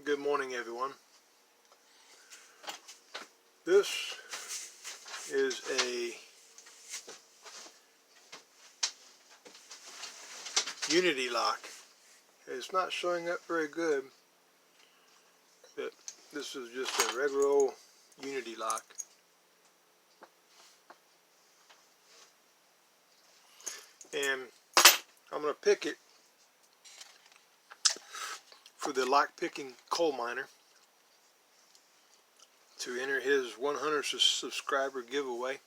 Good morning, everyone. This is a Unity lock. It's not showing up very good, but this is just a regular old Unity lock. And I'm going to pick it for the lock picking coal miner to enter his 100 subscriber giveaway.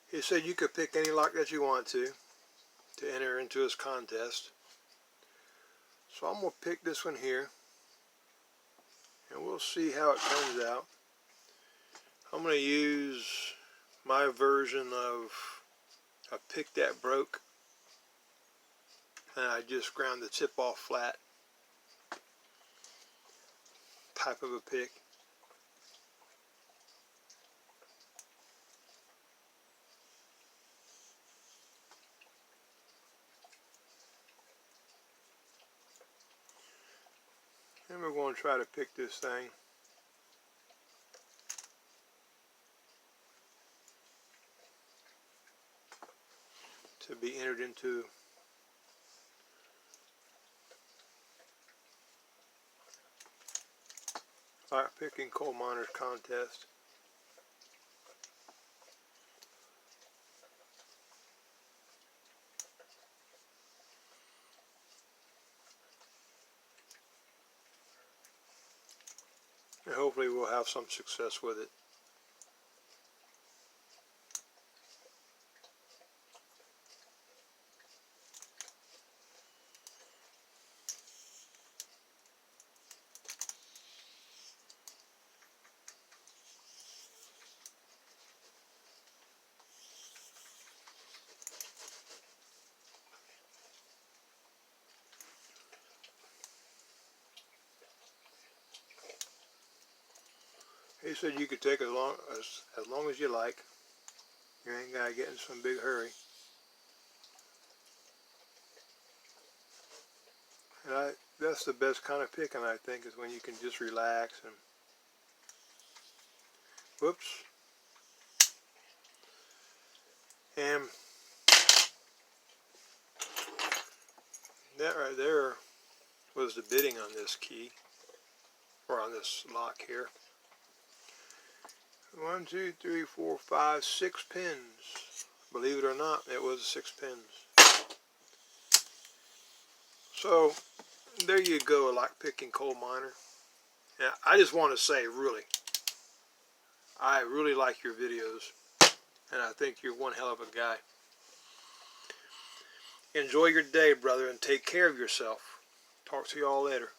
He said you could pick any lock that you want to enter into his contest. So I'm going to pick this one here, and we'll see how it turns out. I'm going to use my version of a pick that broke, and I just ground the tip off flat type of a pick. And we're going to try to pick this thing. To be entered into lock picking coal miners contest. And hopefully we'll have some success with it. He said you could take as long as you like. You ain't gotta get in some big hurry. And that's the best kind of picking, I think, is when you can just relax and whoops. And that right there was the bidding on this key, or on this lock here. 1, 2, 3, 4, 5, 6 pins. Believe it or not, it was 6 pins. So there you go, a lock picking coal miner. Now, I just want to say, I really like your videos, and I think you're one hell of a guy. Enjoy your day, brother, and take care of yourself. Talk to you all later.